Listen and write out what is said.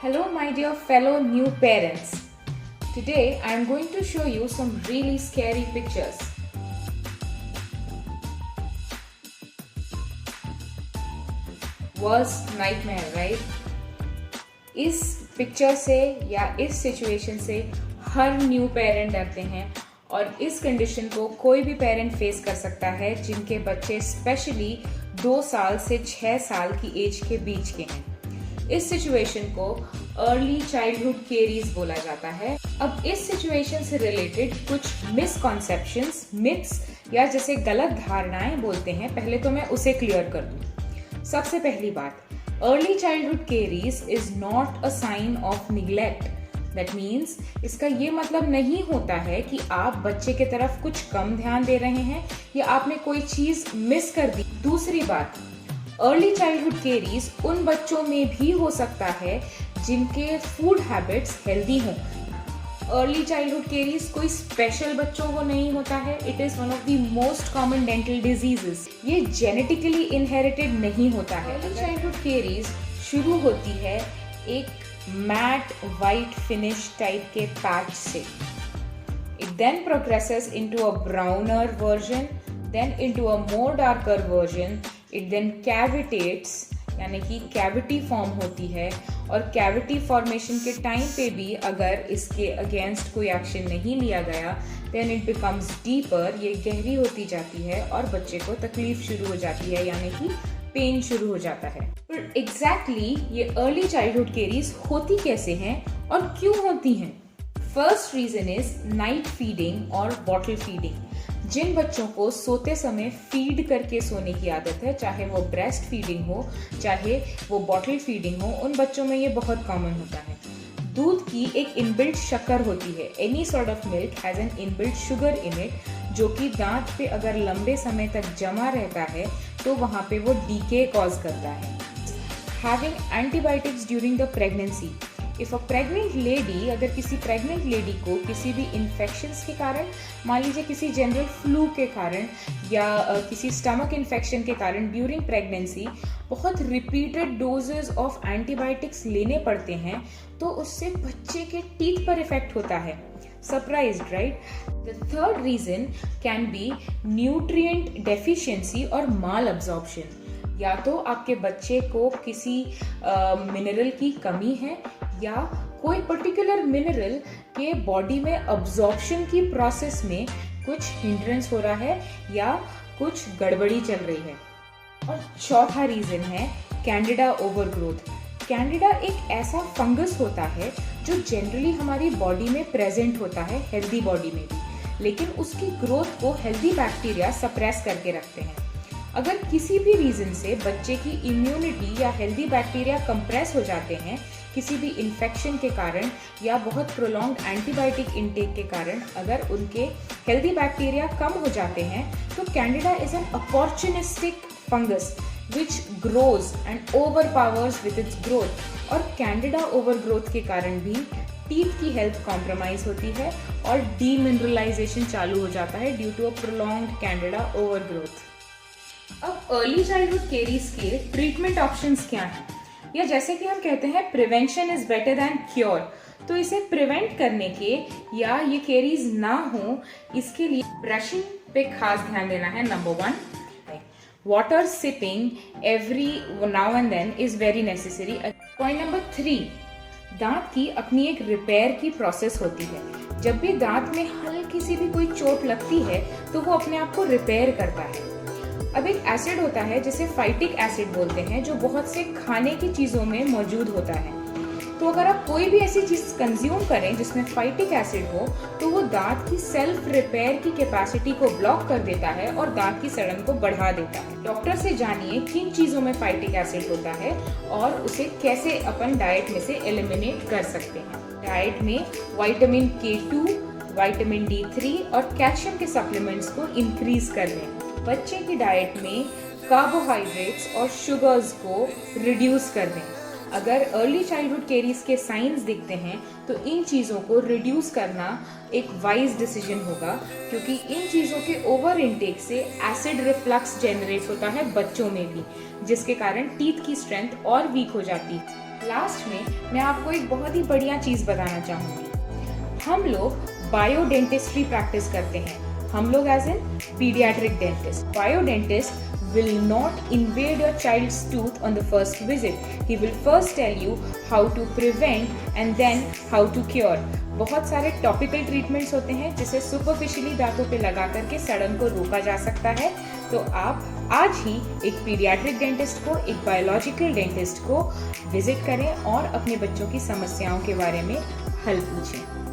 Hello, my dear fellow new parents. Today I am going to show you some really scary pictures. Worst nightmare, right? इस picture से या इस situation से हर new parent डरते हैं और इस कंडीशन को कोई भी पेरेंट फेस कर सकता है जिनके बच्चे स्पेशली 2 साल से 6 साल की एज के बीच के हैं। इस सिचुएशन को अर्ली चाइल्डहुड केरीज बोला जाता है। अब इस सिचुएशन से रिलेटेड कुछ मिसकॉन्सेप्शंस, मिथ्स या जैसे गलत धारणाएं बोलते हैं, पहले तो मैं उसे क्लियर कर दूं। सबसे पहली बात, early childhood caries is not a sign of neglect. That means इसका ये मतलब नहीं होता है कि आप बच्चे की तरफ कुछ कम ध्यान दे रहे हैं या आपने कोई चीज मिस कर दी। दूसरी बात, अर्ली चाइल्डहुड केरीज उन बच्चों में भी हो सकता है जिनके फूड हैबिट्स हेल्दी हों। अर्ली चाइल्डहुड केरीज कोई स्पेशल बच्चों को नहीं होता है। It is one of the most common dental diseases. ये जेनेटिकली इनहेरिटेड नहीं होता है। अर्ली चाइल्डहुड केरीज शुरू होती है एक मैट वाइट फिनिश टाइप के पैच से। It then progresses into a browner version, then into a more darker version. It then cavitates, यानी कि कैविटी फॉर्म होती है, और कैविटी फॉर्मेशन के टाइम पे भी अगर इसके अगेंस्ट कोई एक्शन नहीं लिया गया देन इट बिकम्स डीपर। ये गहरी होती जाती है और बच्चे को तकलीफ शुरू हो जाती है, यानी कि पेन शुरू हो जाता है। पर एग्जैक्टली ये अर्ली चाइल्डहुड केरीज होती कैसे हैं और क्यों होती हैं? First reason is night feeding और बॉटल फीडिंग। जिन बच्चों को सोते समय फीड करके सोने की आदत है, चाहे वो ब्रेस्ट फीडिंग हो चाहे वो बॉटल फीडिंग हो, उन बच्चों में ये बहुत कॉमन होता है। दूध की एक इनबिल्ट शक्कर होती है। Any sort of milk has an inbuilt sugar in it, जो कि दांत पे अगर लंबे समय तक जमा रहता है तो वहाँ पे वो डीके कॉज करता है। Having antibiotics during the pregnancy. If a pregnant lady, अगर किसी प्रेग्नेंट लेडी को किसी भी इन्फेक्शंस के कारण, मान लीजिए किसी जनरल फ्लू के कारण या किसी स्टमक इन्फेक्शन के कारण ड्यूरिंग प्रेगनेंसी बहुत रिपीटेड डोजेस ऑफ एंटीबायोटिक्स लेने पड़ते हैं, तो उससे बच्चे के टीथ पर इफेक्ट होता है। Surprised, right? The third reason can be nutrient deficiency और mal absorption। या तो आपके बच्चे को किसी मिनरल की कमी है या कोई पर्टिकुलर मिनरल के बॉडी में अब्जॉर्प्शन की प्रोसेस में कुछ हिंड्रेंस हो रहा है या कुछ गड़बड़ी चल रही है। और चौथा रीजन है कैंडिडा ओवरग्रोथ। कैंडिडा एक ऐसा फंगस होता है जो जनरली हमारी बॉडी में प्रेजेंट होता है, हेल्दी बॉडी में भी, लेकिन उसकी ग्रोथ को हेल्दी बैक्टीरिया सप्रेस करके रखते हैं। अगर किसी भी रीजन से बच्चे की इम्यूनिटी या हेल्दी बैक्टीरिया कंप्रेस हो जाते हैं, किसी भी इन्फेक्शन के कारण या बहुत प्रोलॉन्ग्ड एंटीबायोटिक इनटेक के कारण अगर उनके हेल्दी बैक्टीरिया कम हो जाते हैं, तो Candida is an opportunistic fungus which grows and overpowers with its growth। और कैंडिडा ओवरग्रोथ के कारण भी टीथ की हेल्थ कॉम्प्रोमाइज होती है और डीमिनरलाइजेशन चालू हो जाता है due to a prolonged candida overgrowth. अब अर्ली चाइल्डहुड केरीज के ट्रीटमेंट ऑप्शंस क्या हैं? या जैसे कि हम कहते हैं prevention is better than cure, तो इसे प्रिवेंट करने के या ये केरीज ना हो इसके लिए ब्रशिंग पे खास ध्यान देना है। Number 1, water sipping every now and then is very necessary। Point number 3, दांत की अपनी एक रिपेयर की प्रोसेस होती है। जब भी दांत में हल्की सी भी कोई चोट लगती है तो वो अपने आप को रिपेयर करता है। अब एक एसिड होता है जिसे फाइटिक एसिड बोलते हैं, जो बहुत से खाने की चीजों में मौजूद होता है। तो अगर आप कोई भी ऐसी चीज कंज्यूम करें जिसमें फाइटिक एसिड हो तो वो दांत की सेल्फ रिपेयर की कैपेसिटी को ब्लॉक कर देता है और दांत की सड़न को बढ़ा देता है। डॉक्टर से जानिए किन चीजों में फाइटिक एसिड होता है और उसे कैसे अपन डाइट में से एलिमिनेट कर सकते हैं। डाइट में विटामिन K2, विटामिन D3 और कैल्शियम के सप्लीमेंट्स को इंक्रीज कर दें। बच्चे की डाइट में कार्बोहाइड्रेट्स और शुगर्स को रिड्यूस कर दें। अगर अर्ली चाइल्डहुड केरीज के साइंस दिखते हैं तो इन चीज़ों को रिड्यूस करना एक वाइज डिसीजन होगा, क्योंकि इन चीज़ों के ओवर इनटेक से एसिड रिफ्लक्स जनरेट होता है बच्चों में भी, जिसके कारण टीथ की स्ट्रेंथ और वीक हो जाती है। लास्ट में मैं आपको एक बहुत ही बढ़िया चीज़ बताना चाहूँगी। हम लोग बायोडेंटिस्ट्री प्रैक्टिस करते हैं। हम लोग as in paediatric dentist. Biodentist will not invade your child's tooth on the first visit. He will first tell you how to prevent and then how to cure. बहुत सारे टॉपिकल ट्रीटमेंट्स होते हैं जिसे superficially दांतों पे लगा करके सड़न को रोका जा सकता है। तो आप आज ही एक पीडियाट्रिक डेंटिस्ट को, एक बायोलॉजिकल डेंटिस्ट को विजिट करें और अपने बच्चों की समस्याओं के बारे में हल पूछें।